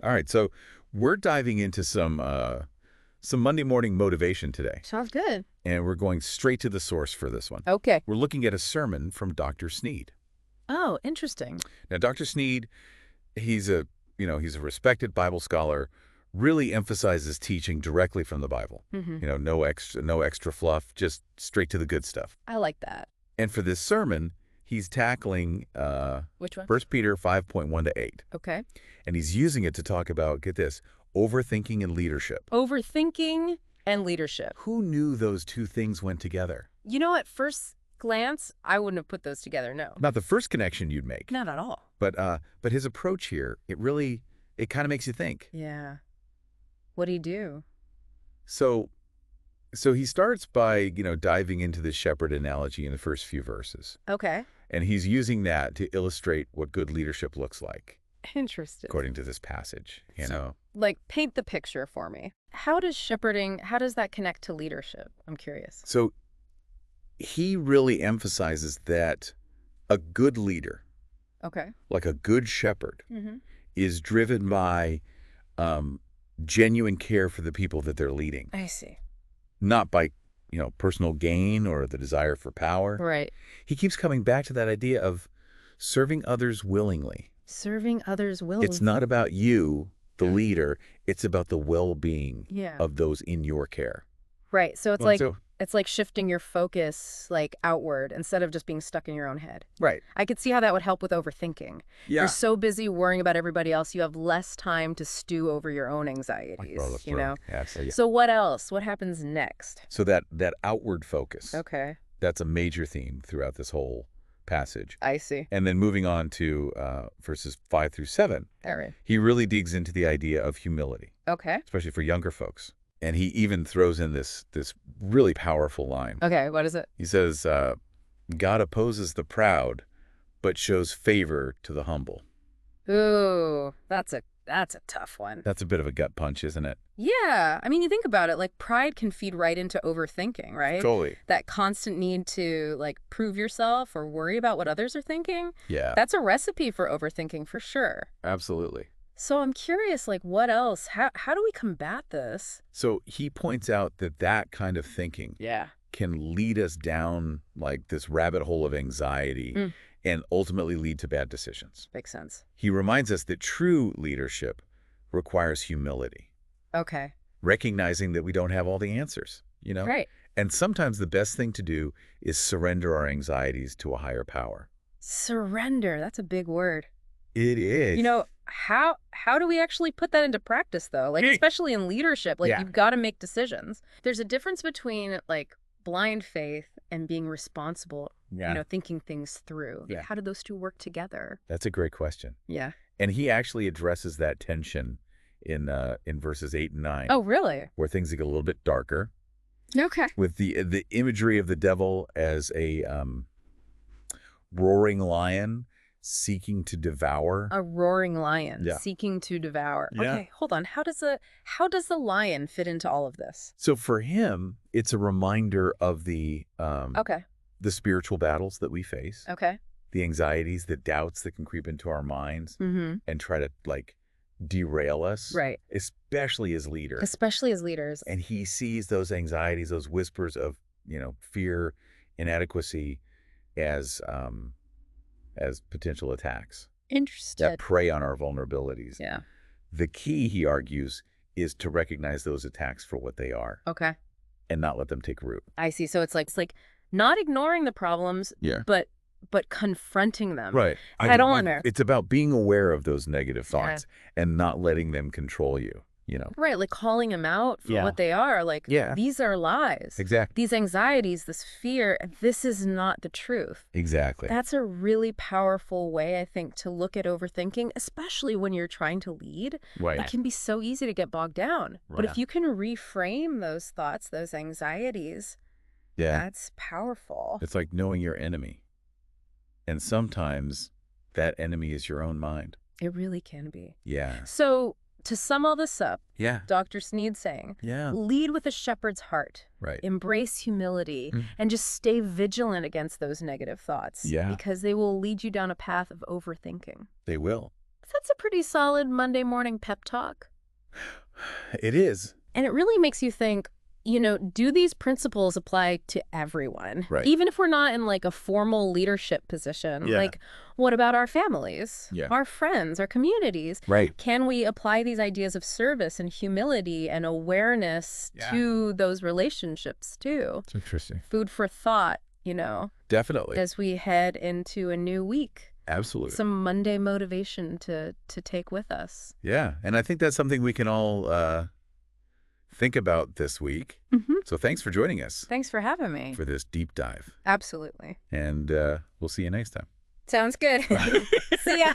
All right, so we're diving into some Monday morning motivation today, Sounds good. and we're going straight to the source for this one. Okay. We're looking at a sermon from Dr. Sneed. Oh, interesting. Now, Dr. Sneed, he's a he's a respected Bible scholar, really emphasizes teaching directly from the Bible. Hmm. No extra fluff, just straight to the good stuff. I like that. And for this sermon, he's tackling Which one? 1 Peter 5.1 to 8. Okay. And he's using it to talk about, get this, overthinking and leadership. Overthinking and leadership. Who knew those two things went together? You know, at first glance, I wouldn't have put those together, no. Not the first connection you'd make, Not at all. but his approach here, it kind of makes you think. Yeah. What do you do? So he starts by, diving into the shepherd analogy in the first few verses. Okay. And he's using that to illustrate what good leadership looks like, Interesting. according to this passage, Like, paint the picture for me. How does that connect to leadership? I'm curious. So he really emphasizes that a good leader, Okay. like a good shepherd, Mm-hmm. is driven by genuine care for the people that they're leading, I see. not by, personal gain or the desire for power. Right. He keeps coming back to that idea of serving others willingly. Serving others willingly. It's not about you, the leader. It's about the well-being Yeah. of those in your care. Right. So it's Well, like so- it's like shifting your focus like outward instead of just being stuck in your own head. Right. I could see how that would help with overthinking. Yeah. You're so busy worrying about everybody else, you have less time to stew over your own anxieties, Well, that's you true. know? Yeah, yeah. So what else? What happens next? So that outward focus, Okay. that's a major theme throughout this whole passage. I see. And then moving on to verses 5 through 7, All right. he really digs into the idea of humility, Okay. especially for younger folks. And he even throws in this really powerful line. Okay. What is it? He says, God opposes the proud, but shows favor to the humble. Ooh, that's a tough one. That's a bit of a gut punch, isn't it? Yeah. I mean, you think about it, like pride can feed right into overthinking, right? Totally. That constant need to like prove yourself or worry about what others are thinking. Yeah, That's a recipe for overthinking for sure. absolutely. So I'm curious, like, what else? How do we combat this? So he points out that kind of thinking Yeah. can lead us down like this rabbit hole of anxiety Mm. and ultimately lead to bad decisions. Makes sense. He reminds us that true leadership requires humility, Okay. recognizing that we don't have all the answers, Right. And sometimes the best thing to do is surrender our anxieties to a higher power. Surrender. That's a big word. It is. You know, how do we actually put that into practice, though? Like, especially in leadership, like, Yeah. you've got to make decisions. There's a difference between, like, blind faith and being responsible, Yeah. thinking things through. Like, Yeah. how do those two work together? That's a great question. Yeah. And he actually addresses that tension in verses 8 and 9, Oh, really? where things get a little bit darker, Okay. with the imagery of the devil as a roaring lion seeking to devour. A roaring lion Yeah. seeking to devour. Yeah. Okay, hold on. How does the lion fit into all of this? So for him, it's a reminder of the Okay. spiritual battles that we face, Okay. the anxieties, the doubts that can creep into our minds Mm-hmm. and try to derail us, Right. especially as leader. Especially as leaders. And he sees those anxieties, those whispers of, fear, inadequacy as potential attacks Interested. that prey on our vulnerabilities. Yeah. The key, he argues, is to recognize those attacks for what they are Okay. and not let them take root. I see. So it's like not ignoring the problems, Yeah. but confronting them. Right. Head on. It's about being aware of those negative thoughts and not letting them control you, Right, like calling them out for Yeah. what they are. Like, Yeah. these are lies. Exactly. These anxieties, this fear, this is not the truth. Exactly. That's a really powerful way, I think, to look at overthinking, especially when you're trying to lead. Right. It can be so easy to get bogged down. But Right. if you can reframe those thoughts, those anxieties, Yeah. that's powerful. It's like knowing your enemy. And sometimes that enemy is your own mind. It really can be. Yeah. So to sum all this up, Yeah. Dr. Sneed saying, Yeah. lead with a shepherd's heart. Right. Embrace humility Mm. and just stay vigilant against those negative thoughts. Yeah. Because they will lead you down a path of overthinking. They will. That's a pretty solid Monday morning pep talk. It is. And it really makes you think, do these principles apply to everyone? Right. Even if we're not in like a formal leadership position. Yeah. Like, what about our families, Yeah. our friends, our communities? Right. Can we apply these ideas of service and humility and awareness to those relationships too? It's interesting. Food for thought, Definitely. as we head into a new week. Absolutely. Some Monday motivation to take with us. Yeah. And I think that's something we can all think about this week. So thanks for joining us Thanks for having me. for this deep dive. Absolutely. And we'll see you next time. Sounds good. See ya.